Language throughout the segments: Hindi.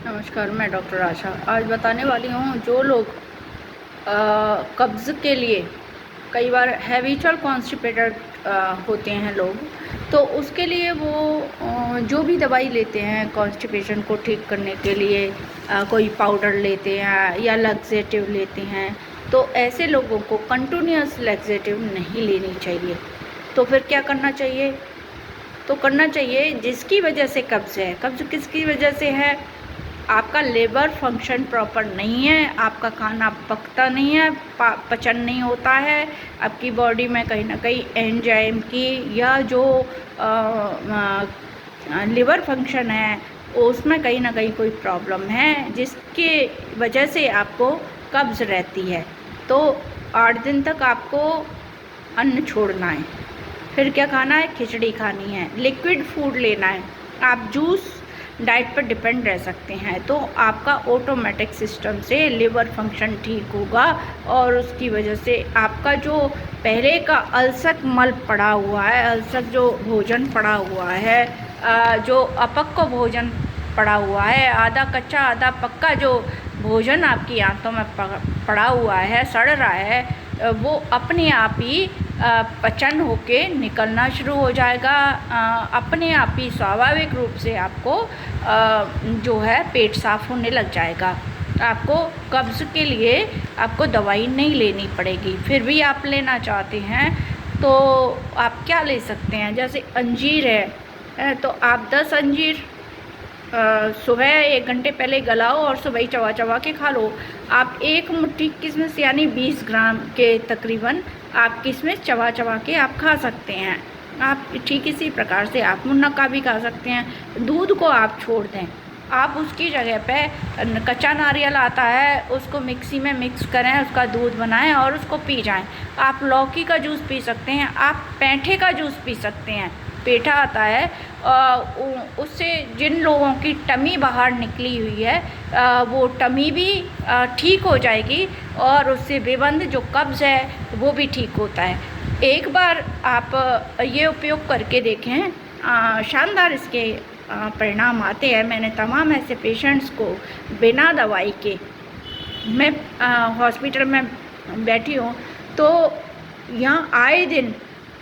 नमस्कार, मैं डॉक्टर आशा आज बताने वाली हूँ। जो लोग कब्ज़ के लिए कई बार हैबिचुअल कॉन्स्टिपेटेड होते हैं लोग, तो उसके लिए वो जो भी दवाई लेते हैं कॉन्स्टिपेशन को ठीक करने के लिए, कोई पाउडर लेते हैं या लैक्सेटिव लेते हैं, तो ऐसे लोगों को कंटिन्यूअस लैक्सेटिव नहीं लेनी चाहिए। तो फिर क्या करना चाहिए? तो करना चाहिए जिसकी वजह से कब्ज़ है। कब्ज़ किसकी वजह से है? आपका लेबर फंक्शन प्रॉपर नहीं है, आपका खाना पकता नहीं है, पचन नहीं होता है, आपकी बॉडी में कहीं ना कहीं एंजाइम की या जो लिवर फंक्शन है उसमें कहीं ना कहीं कोई प्रॉब्लम है, जिसके वजह से आपको कब्ज़ रहती है। तो 8 दिन तक आपको अन्न छोड़ना है। फिर क्या खाना है? खिचड़ी खानी है, लिक्विड फूड लेना है। आप जूस डाइट पर डिपेंड रह सकते हैं, तो आपका ऑटोमेटिक सिस्टम से लिवर फंक्शन ठीक होगा और उसकी वजह से आपका जो पहले का अल्सक मल पड़ा हुआ है, अल्सक जो भोजन पड़ा हुआ है, जो अपक्व भोजन पड़ा हुआ है, आधा कच्चा आधा पक्का जो भोजन आपकी आंतों में पड़ा हुआ है, सड़ रहा है, वो अपने आप ही पचन होके निकलना शुरू हो जाएगा। अपने आप ही स्वाभाविक रूप से आपको जो है पेट साफ होने लग जाएगा। आपको कब्ज़ के लिए आपको दवाई नहीं लेनी पड़ेगी। फिर भी आप लेना चाहते हैं तो आप क्या ले सकते हैं? जैसे अंजीर है, तो आप 10 अंजीर सुबह 1 घंटे पहले गलाओ और सुबह ही चबा चबा के खा लो। आप 1 मुट्ठी किशमिश यानी 20 ग्राम के तकरीबन आप किशमिश चबा चबा के आप खा सकते हैं। आप ठीक इसी प्रकार से आप मुनक्का भी खा सकते हैं। दूध को आप छोड़ दें, आप उसकी जगह पे कच्चा नारियल आता है, उसको मिक्सी में मिक्स करें, उसका दूध बनाएं और उसको पी जाएं। आप लौकी का जूस पी सकते हैं, आप पैंठे का जूस पी सकते हैं। पेठा आता है, उससे जिन लोगों की टमी बाहर निकली हुई है वो टमी भी ठीक हो जाएगी और उससे बेबंद जो कब्ज़ है वो भी ठीक होता है। एक बार आप ये उपयोग करके देखें, शानदार इसके परिणाम आते हैं। मैंने तमाम ऐसे पेशेंट्स को बिना दवाई के, मैं हॉस्पिटल में बैठी हूँ तो यहाँ आए दिन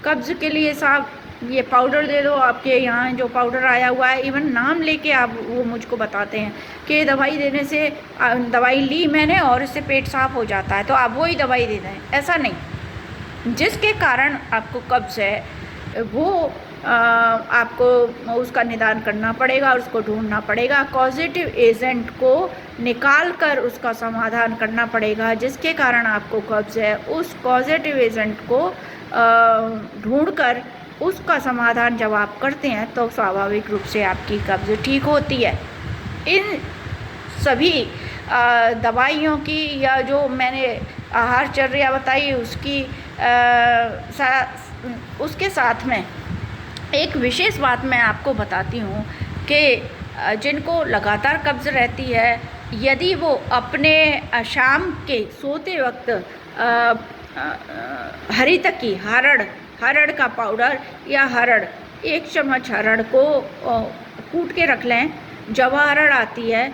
कब्ज़ के लिए साहब ये पाउडर दे दो, आपके यहाँ जो पाउडर आया हुआ है, इवन नाम लेके आप वो मुझको बताते हैं कि दवाई देने से दवाई ली मैंने और इससे पेट साफ़ हो जाता है, तो आप वही दवाई दे दें। ऐसा नहीं, जिसके कारण आपको कब्ज़ है वो आपको उसका निदान करना पड़ेगा और उसको ढूंढना पड़ेगा। पॉजिटिव एजेंट को निकाल कर उसका समाधान करना पड़ेगा। जिसके कारण आपको कब्ज़ है उस पॉजिटिव एजेंट को ढूंढकर उसका समाधान जब आप करते हैं तो स्वाभाविक रूप से आपकी कब्ज़ ठीक होती है। इन सभी दवाइयों की या जो मैंने आहारचर्या बताई उसके साथ में एक विशेष बात मैं आपको बताती हूँ कि जिनको लगातार कब्ज़ रहती है, यदि वो अपने शाम के सोते वक्त हरी तकी हरड़ का पाउडर या हरड़ 1 चम्मच हरड़ को कूट के रख लें। जवा हरड़ आती है,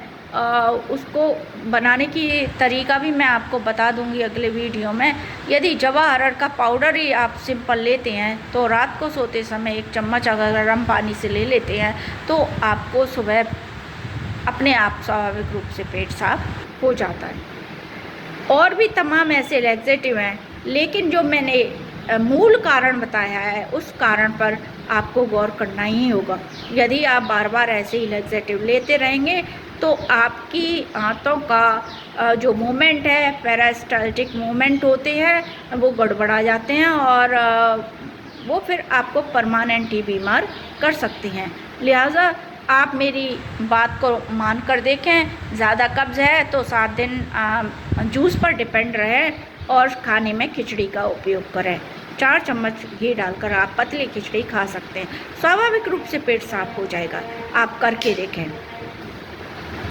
उसको बनाने की तरीका भी मैं आपको बता दूंगी अगले वीडियो में। यदि जवा हरड़ का पाउडर ही आप सिंपल लेते हैं तो रात को सोते समय 1 चम्मच अगर गर्म पानी से ले लेते हैं तो आपको सुबह अपने आप स्वाभाविक रूप से पेट साफ हो जाता है। और भी तमाम ऐसे लैक्सेटिव हैं, लेकिन जो मैंने मूल कारण बताया है उस कारण पर आपको गौर करना ही होगा। यदि आप बार बार ऐसे ही लैक्सेटिव लेते रहेंगे तो आपकी आंतों का जो मूवमेंट है, पेरिस्टाल्टिक मूवमेंट होते हैं, वो गड़बड़ा जाते हैं और वो फिर आपको परमानेंट ही बीमार कर सकती हैं। लिहाजा आप मेरी बात को मान कर देखें। ज़्यादा कब्ज़ है तो 7 दिन जूस पर डिपेंड रहें और खाने में खिचड़ी का उपयोग करें। 4 चम्मच घी डालकर आप पतली खिचड़ी खा सकते हैं। स्वाभाविक रूप से पेट साफ हो जाएगा। आप करके देखें।